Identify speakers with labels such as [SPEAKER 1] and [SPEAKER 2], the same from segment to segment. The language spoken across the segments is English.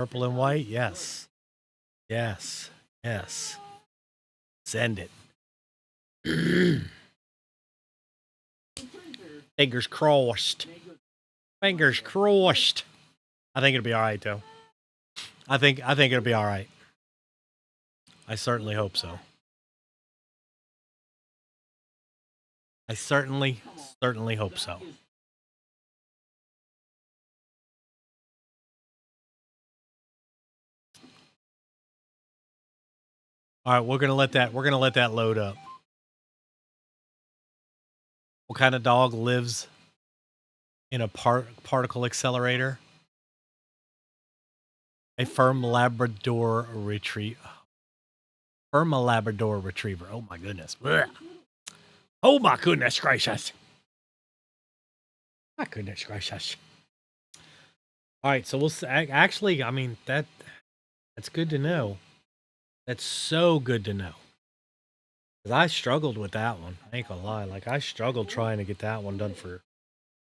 [SPEAKER 1] Purple and white? Yes. Yes. Yes. Send it. Fingers crossed. Fingers crossed. I think it'll be all right, though. I think it'll be all right. I certainly hope so. I certainly hope so. All right, we're gonna let that load up. What kind of dog lives in a particle accelerator? A firm Labrador retriever. Labrador retriever. Oh my goodness. Blech. Oh my goodness gracious. My goodness gracious. All right, so we'll actually. I mean that's good to know. That's so good to know. Cause I struggled with that one. I ain't gonna lie. Like I struggled trying to get that one done for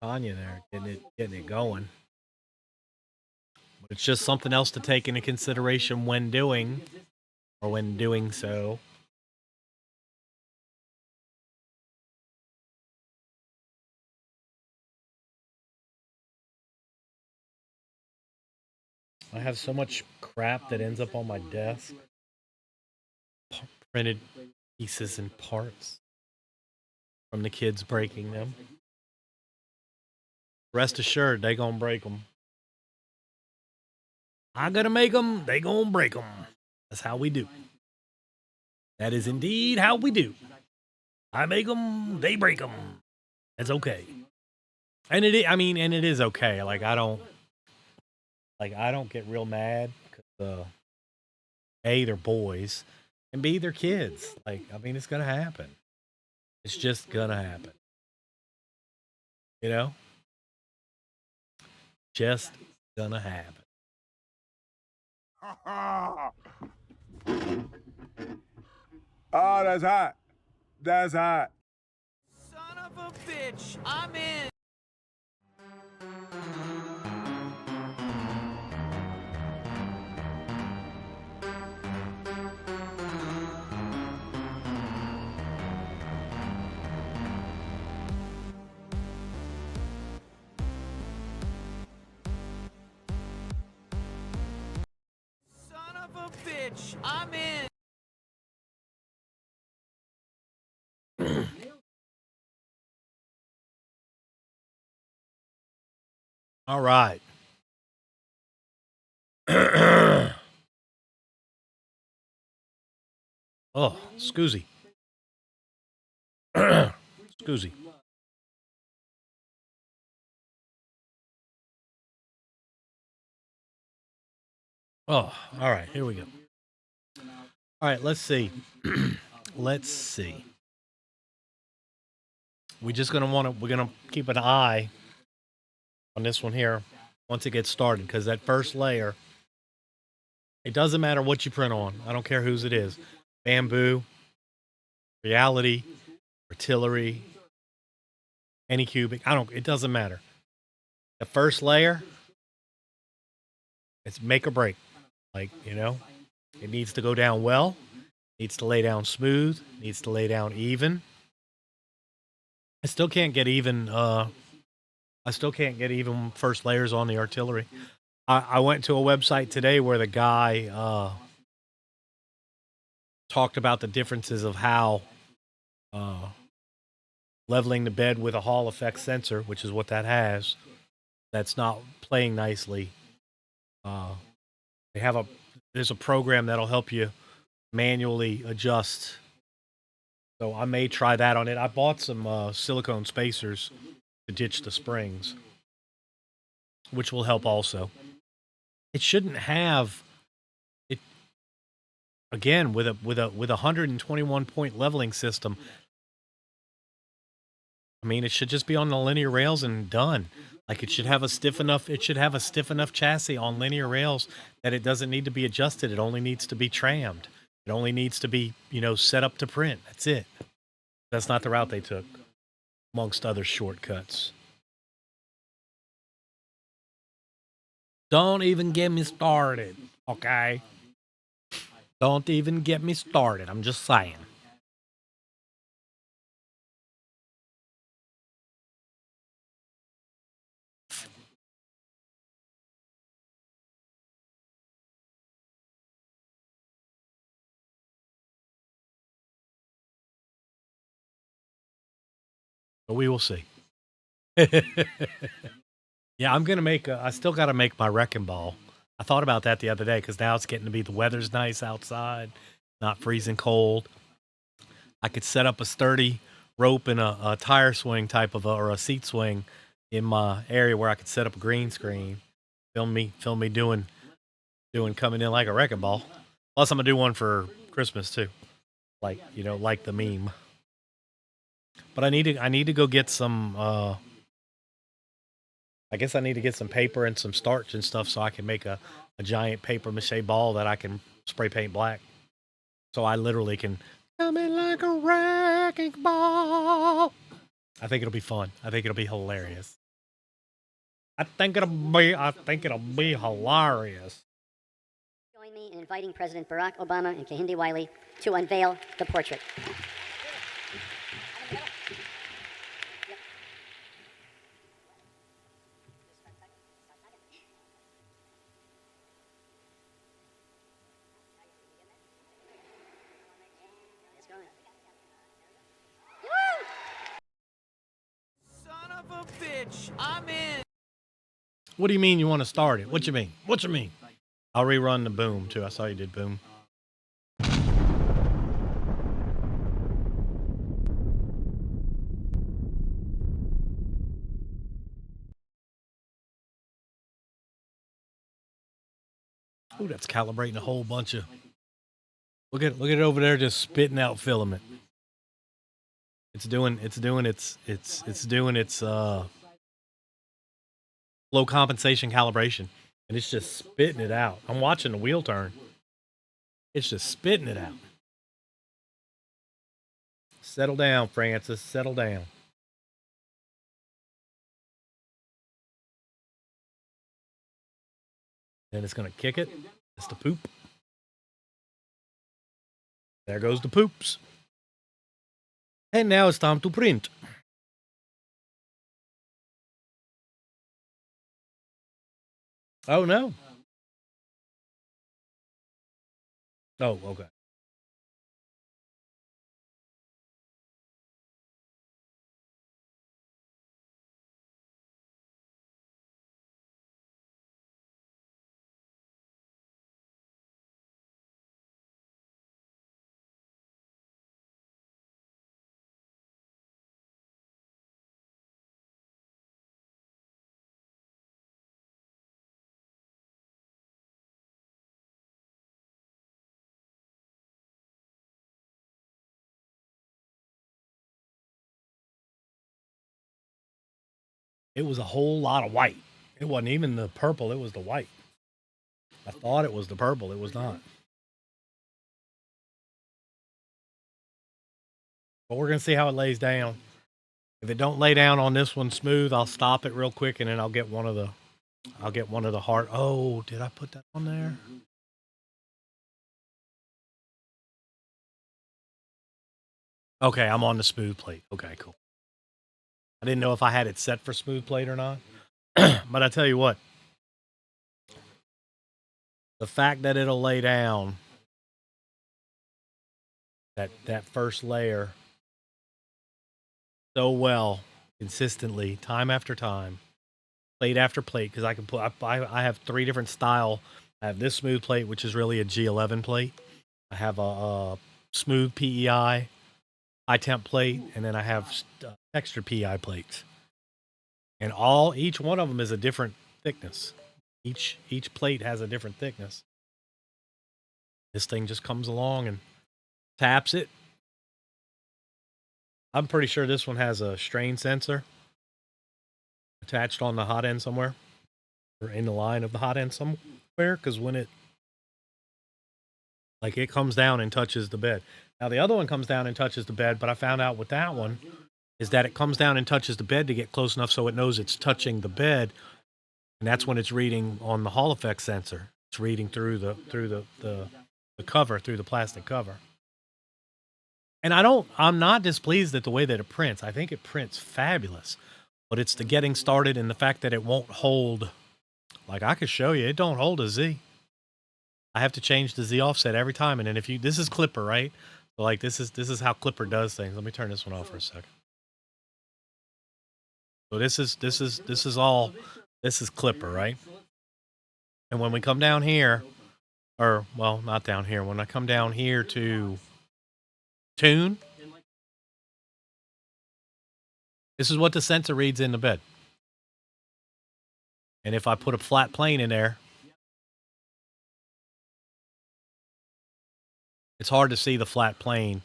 [SPEAKER 1] Tanya there, getting it going. But it's just something else to take into consideration when doing so. I have so much crap that ends up on my desk. Printed pieces and parts from the kids breaking them. Rest assured, they gonna break them. I'm gonna make them, they gonna break them. That's how we do. That is indeed how we do. I make them, they break them. That's okay. And it is okay. Like I don't get real mad because A, they're boys, and B, they're kids. Like, I mean, it's gonna happen. It's just gonna happen. You know? Just gonna happen.
[SPEAKER 2] Oh, that's hot. That's hot.
[SPEAKER 3] Son of a bitch, I'm in. Son of a bitch, I'm in.
[SPEAKER 1] All right. Oh, scoozy. Scoozy. Oh, all right. Here we go. All right, let's see. Let's see. We're gonna keep an eye on this one here once it gets started, because that first layer, it doesn't matter what you print on. I don't care whose it is. Bamboo, Reality, Artillery, Anycubic. It doesn't matter. The first layer, it's make or break. Like, it needs to go down well, needs to lay down smooth, needs to lay down even. I still can't get even first layers on the Artillery. I went to a website today where the guy talked about the differences of how leveling the bed with a Hall effect sensor, which is what that has, that's not playing nicely. There's a program that'll help you manually adjust. So I may try that on it. I bought some silicone spacers to ditch the springs, which will help also. It shouldn't have it again with a 121 point leveling system. I mean, it should just be on the linear rails and done. Like it should have a stiff enough chassis on linear rails that it doesn't need to be adjusted. It only needs to be trammed. It only needs to be, set up to print. That's it. That's not the route they took, amongst other shortcuts. Don't even get me started, okay? Don't even get me started. I'm just saying. But we will see. Yeah, I'm gonna make. I still got to make my wrecking ball. I thought about that the other day because now it's getting to be the weather's nice outside, not freezing cold. I could set up a sturdy rope and a tire swing type of or a seat swing in my area where I could set up a green screen, film me doing coming in like a wrecking ball. Plus, I'm gonna do one for Christmas too, like like the meme. But I need to go get some. I guess I need to get some paper and some starch and stuff so I can make a giant paper mache ball that I can spray paint black. So I literally can come in like a wrecking ball. I think it'll be fun. I think it'll be hilarious. I think it'll be hilarious.
[SPEAKER 4] Join me in inviting President Barack Obama and Kehinde Wiley to unveil the portrait.
[SPEAKER 3] Son of a bitch, I'm in.
[SPEAKER 1] What do you mean you want to start it? What you mean? What you mean? I'll rerun the boom too. I saw you did boom. Ooh, that's calibrating a whole bunch of. Look at it over there, just spitting out filament. It's doing its low compensation calibration, and it's just spitting it out. I'm watching the wheel turn. It's just spitting it out. Settle down, Francis. Settle down. And it's gonna kick it. It's the poop. There goes the poops. And now it's time to print. Oh no. Oh, okay. It was a whole lot of white. It wasn't even the purple, it was the white. I thought it was the purple, it was not. But we're gonna see how it lays down. If it don't lay down on this one smooth, I'll stop it real quick and then I'll get one of the hard. Oh, did I put that on there? Okay, I'm on the smooth plate. Okay, cool. I didn't know if I had it set for smooth plate or not. But I tell you what, the fact that it'll lay down that first layer so well, consistently, time after time, plate after plate, because I can put I have 3 different style. I have this smooth plate, which is really a G11 plate. I have a smooth PEI high temp plate, and then I have textured PEI plates. And each one of them is a different thickness. Each plate has a different thickness. This thing just comes along and taps it. I'm pretty sure this one has a strain sensor attached on the hot end somewhere, or in the line of the hot end somewhere, because when it comes down and touches the bed. Now the other one comes down and touches the bed, but I found out with that one is that it comes down and touches the bed to get close enough so it knows it's touching the bed, And that's when it's reading on the Hall effect sensor. It's reading through the cover, through the plastic cover. And I'm not displeased at the way that it prints. I think it prints fabulous. But it's the getting started and the fact that it won't hold. Like I could show you, it don't hold a Z. I have to change the Z offset every time. And then if you, this is Clipper, right? So like this is how Clipper does things. Let me turn this one off for a second. So this is Clipper, right? And when we come down here, or well, not down here, when I come down here to tune, this is what the sensor reads in the bed. And if I put a flat plane in there, it's hard to see the flat plane.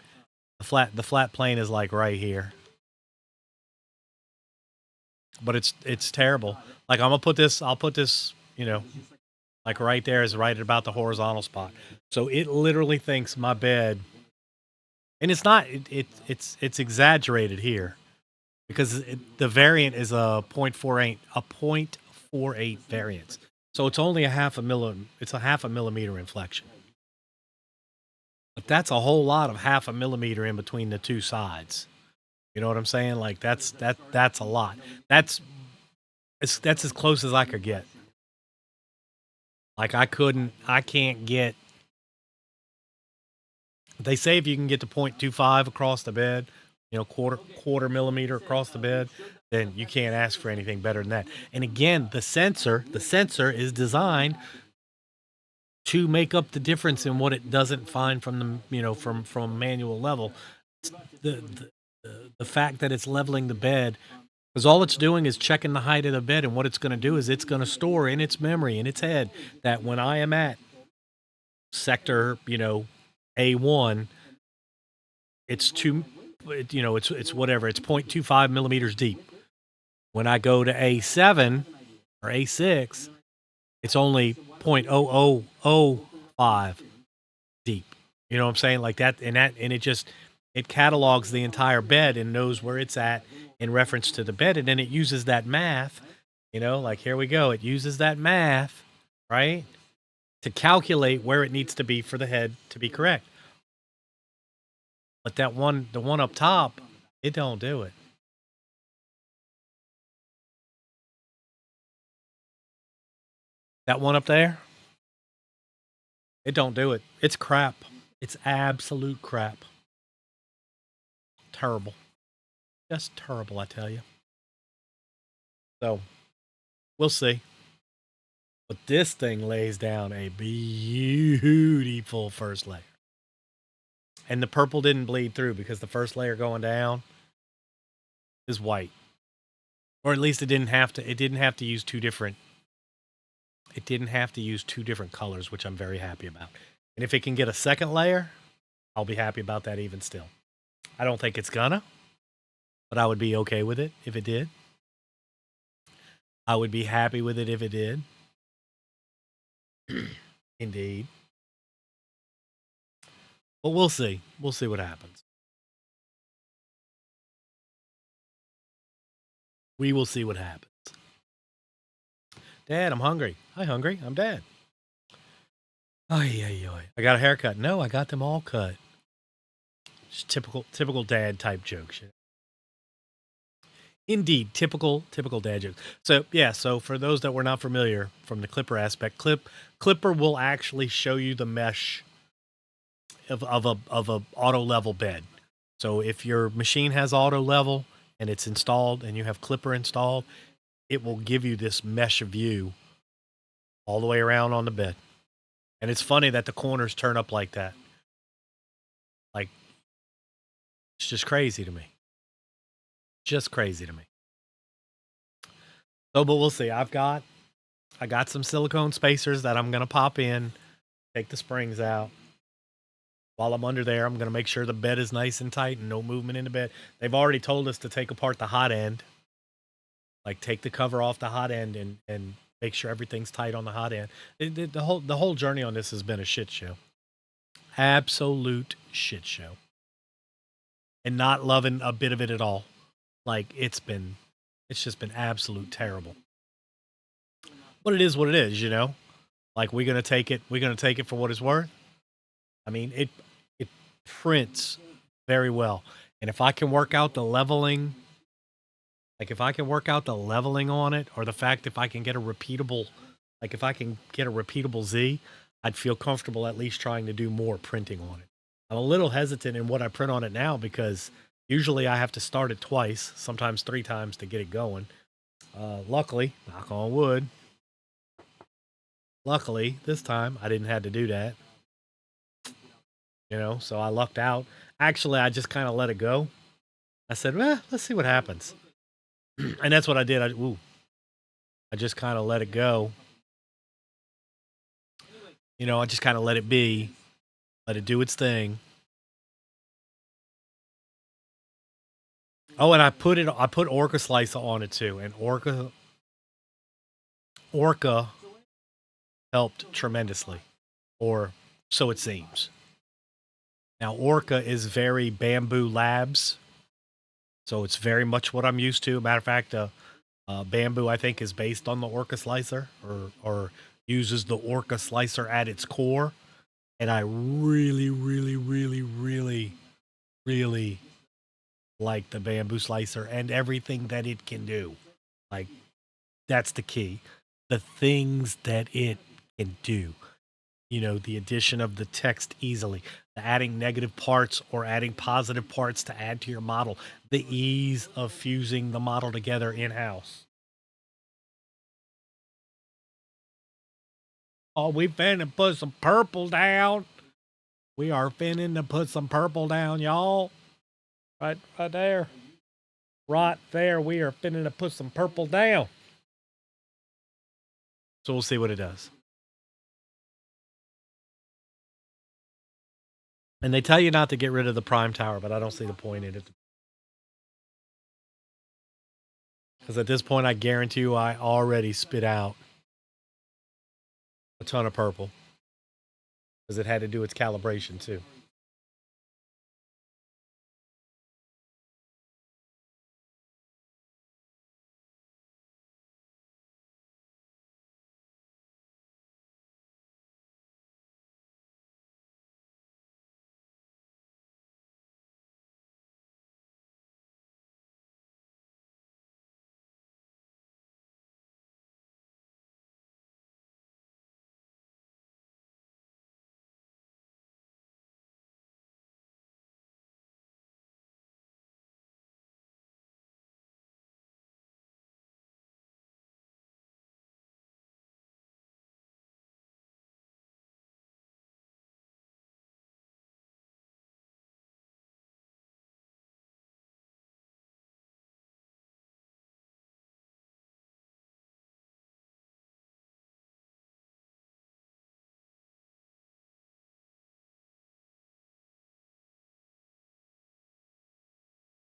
[SPEAKER 1] The flat plane is like right here. But it's terrible. Like I'll put this, you know, like right there is right at about the horizontal spot. So it literally thinks my bed, and it's not, it's exaggerated here because the variant is a 0.48 variance. So it's only a half a millimeter inflection. But that's a whole lot of half a millimeter in between the two sides. You know what I'm saying? Like that's a lot. That's as close as I could get. Like I can't get. They say if you can get to 0.25 across the bed, you know, quarter millimeter across the bed, then you can't ask for anything better than that. And again, the sensor is designed to make up the difference in what it doesn't find from the, you know, from manual level. The fact that it's leveling the bed, because all it's doing is checking the height of the bed, and what it's going to do is it's going to store in its memory, in its head, that when I am at sector, you know, A1, it's whatever, it's 0.25 millimeters deep. When I go to A7 or A6, it's only 0.0005 deep. You know what I'm saying? Like that, and it catalogs the entire bed and knows where it's at in reference to the bed, and then it uses that math, you know, like here we go. It uses that math, right, to calculate where it needs to be for the head to be correct. But the one up top, it don't do it. That one up there, it don't do it. It's crap. It's absolute crap. Terrible. Just terrible, I tell you. So, we'll see. But this thing lays down a beautiful first layer. And the purple didn't bleed through because the first layer going down is white. Or at least it didn't have to use two different colors, which I'm very happy about. And if it can get a second layer, I'll be happy about that even still. I don't think it's gonna, but I would be okay with it if it did. I would be happy with it if it did. Indeed. But we'll see. We'll see what happens. We will see what happens. Dad, I'm hungry. Hi, hungry. I'm Dad. I got a haircut. No, I got them all cut. Just typical dad type jokes. Indeed, typical dad jokes. So yeah, so for those that were not familiar from the Clipper aspect, Clipper will actually show you the mesh of a auto level bed. So if your machine has auto level and it's installed and you have Clipper installed, it will give you this mesh view all the way around on the bed. And it's funny that the corners turn up like that. Like, it's just crazy to me. Just crazy to me. So, but we'll see. I got some silicone spacers that I'm going to pop in, take the springs out. While I'm under there, I'm going to make sure the bed is nice and tight and no movement in the bed. They've already told us to take apart the hot end. Like, take the cover off the hot end and make sure everything's tight on the hot end. The whole journey on this has been a shit show. Absolute shit show. And not loving a bit of it at all. Like, it's just been absolute terrible. But it is what it is, you know? Like we're gonna take it for what it's worth. I mean, it prints very well. And if I can work out the leveling, like if I can work out the leveling on it, or the fact if I can get a repeatable, like if I can get a repeatable Z, I'd feel comfortable at least trying to do more printing on it. I'm a little hesitant in what I print on it now because usually I have to start it twice, sometimes 3 times to get it going. Luckily, knock on wood, luckily this time I didn't have to do that. You know, so I lucked out. Actually, I just kind of let it go. I said, well, let's see what happens. And that's what I did. I just kind of let it go. You know, I just kind of let it be, let it do its thing. Oh, and I put Orca Slicer on it too, and Orca helped tremendously, or so it seems. Now, Orca is very Bamboo Labs, so it's very much what I'm used to. Matter of fact, Bamboo, I think, is based on the Orca Slicer, or uses the Orca Slicer at its core. And I really, really, really, really, really like the Bamboo Slicer and everything that it can do. Like, that's the key. The things that it can do. You know, the addition of the text easily, the adding negative parts or adding positive parts to add to your model, the ease of fusing the model together in-house. Oh, we finna put some purple down. We are finna to put some purple down, y'all. Right there. Right there, we are finna to put some purple down. So we'll see what it does. And they tell you not to get rid of the prime tower, but I don't see the point in it. Because at this point, I guarantee you I already spit out a ton of purple. Because it had to do its calibration, too.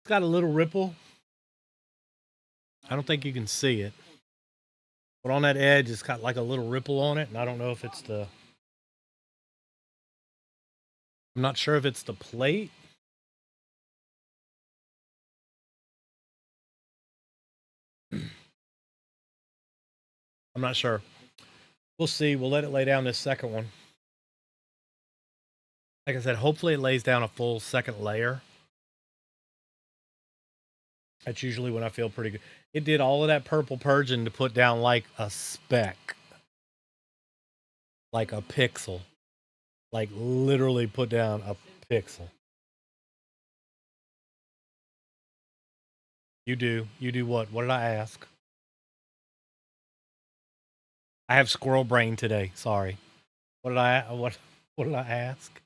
[SPEAKER 1] It's got a little ripple. I don't think you can see it. But on that edge, it's got like a little ripple on it. And I don't know if it's the... I'm not sure if it's the plate. I'm not sure. We'll see. We'll let it lay down this second one. Like I said, hopefully it lays down a full second layer. That's usually when I feel pretty good. It did all of that purple purging to put down like a speck. Like a pixel. Like literally put down a pixel. You do. You do what? What did I ask? I have squirrel brain today. Sorry. What did I ask?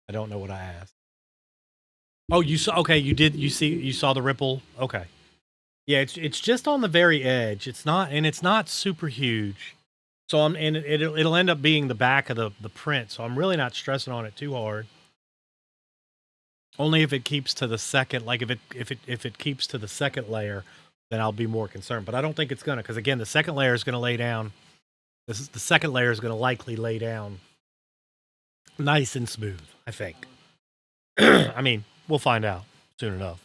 [SPEAKER 1] I don't know what I asked. Oh, you saw, okay, you saw the ripple? Okay. Yeah, it's just on the very edge. It's not super huge. So it'll end up being the back of the print. So I'm really not stressing on it too hard. Only if it keeps to the second, like if it keeps to the second layer, then I'll be more concerned. But I don't think it's gonna, because again, the second layer is gonna lay down. The second layer is gonna likely lay down nice and smooth, I think. I mean, we'll find out. soon enough.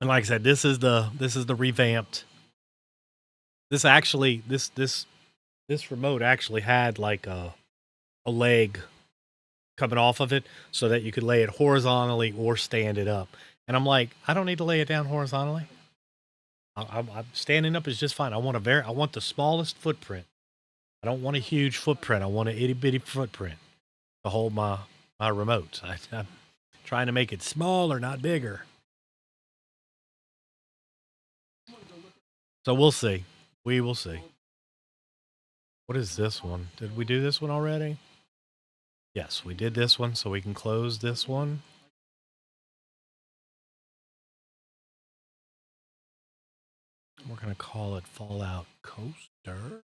[SPEAKER 1] And like I said, this is the revamped. This actually this remote actually had like a leg coming off of it so that you could lay it horizontally or stand it up. And I'm like, I don't need to lay it down horizontally. I'm standing up is just fine. I want the smallest footprint. I don't want a huge footprint. I want an itty bitty footprint to hold my remotes. I'm trying to make it smaller, not bigger. So we'll see. We will see. What is this one? Did we do this one already? Yes, we did this one, so we can close this one. We're going to call it Fallout Coaster.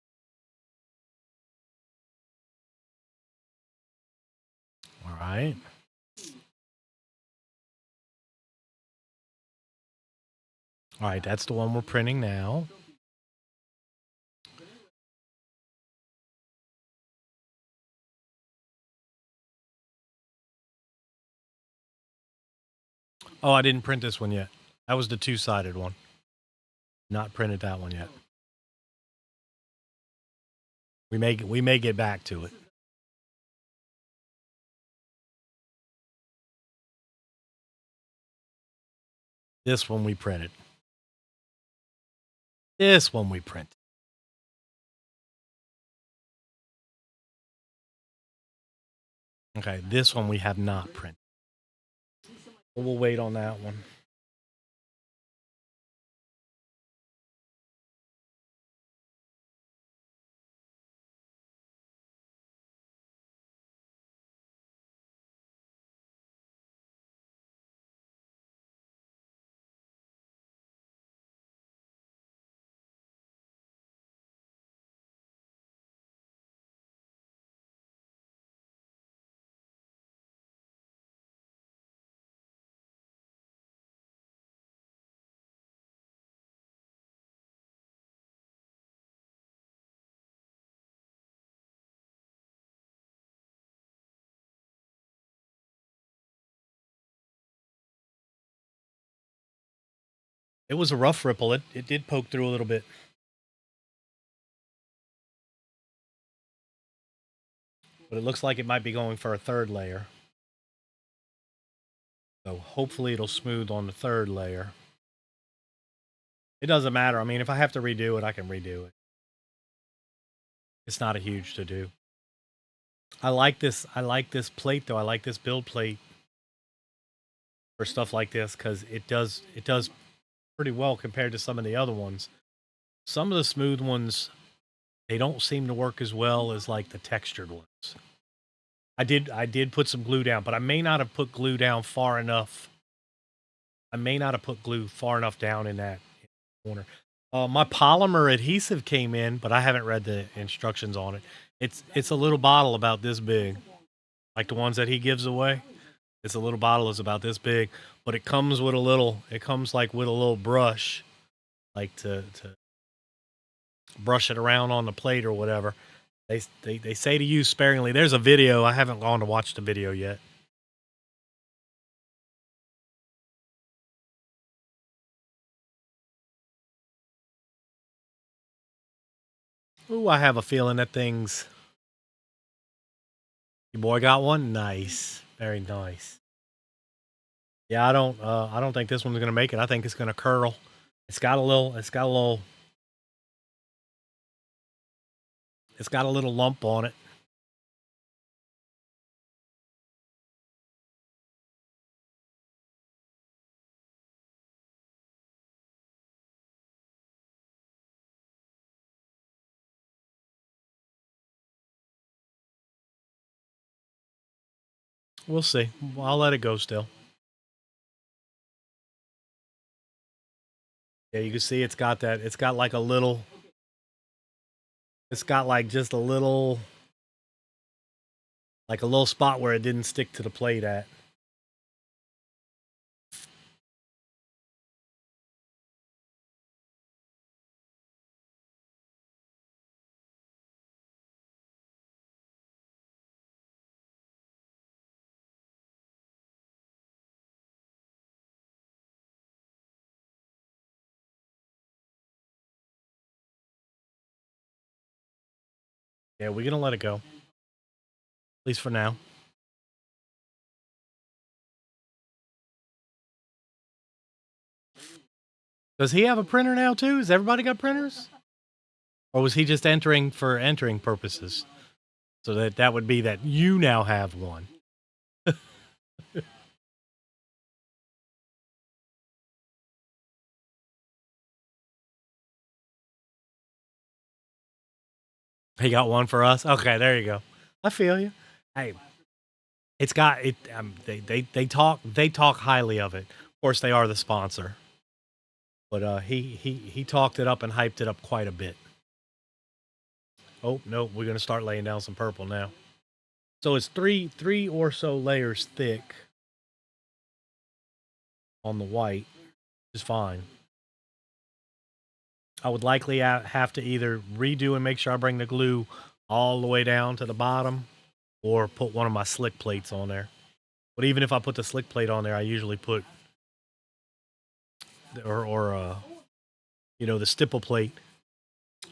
[SPEAKER 1] All right. All right, that's the one we're printing now. Oh, I didn't print this one yet. That was the two-sided one. Not printed that one yet. We may get back to it. This one we printed. This one we printed. Okay, this one we have not printed. We'll wait on that one. It was a rough ripple. It did poke through a little bit. But it looks like it might be going for a third layer. So hopefully it'll smooth on the third layer. It doesn't matter. I mean, if I have to redo it, I can redo it. It's not a huge to-do. I like this plate though. I like this build plate for stuff like this because it does pretty well compared to some of the other ones. Some of the smooth ones, they don't seem to work as well as like the textured ones. I did put some glue down, but I may not have put glue down far enough. I may not have put glue far enough down in that corner. My polymer adhesive came in, but I haven't read the instructions on it. It's a little bottle about this big, like the ones that he gives away. It's a little bottle that's about this big, but it comes with a little. It comes like with a little brush, like to brush it around on the plate or whatever. They say to use sparingly. There's a video. I haven't gone to watch the video yet. Ooh, I have a feeling that thing's. Your boy got one. Nice, very nice. Yeah, I don't think this one's gonna make it. I think it's gonna curl. It's got a little lump on it. We'll see. Well, I'll let it go still. Yeah, you can see it's got that. It's got like a little. It's got like just a little. Like a little spot where it didn't stick to the plate at. Yeah, we're gonna let it go. At least for now. Does he have a printer now too? Has everybody got printers? Or was he just entering for entering purposes? So that would be that you now have one. He got one for us. Okay, there you go. I feel you. Hey, it's got it. They talk highly of it. Of course, they are the sponsor, but he talked it up and hyped it up quite a bit. Oh no, we're gonna start laying down some purple now. So it's three or so layers thick on the white, which is fine. I would likely have to either redo and make sure I bring the glue all the way down to the bottom, or put one of my slick plates on there. But even if I put the slick plate on there, I usually put the stipple plate.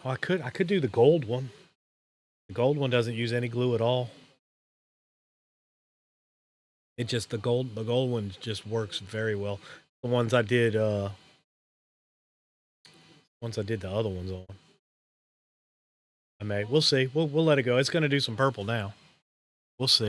[SPEAKER 1] Oh, I could do the gold one. The gold one doesn't use any glue at all. It just the gold one just works very well. The ones I did the other ones on. We'll see. We'll let it go. It's gonna do some purple now. We'll see.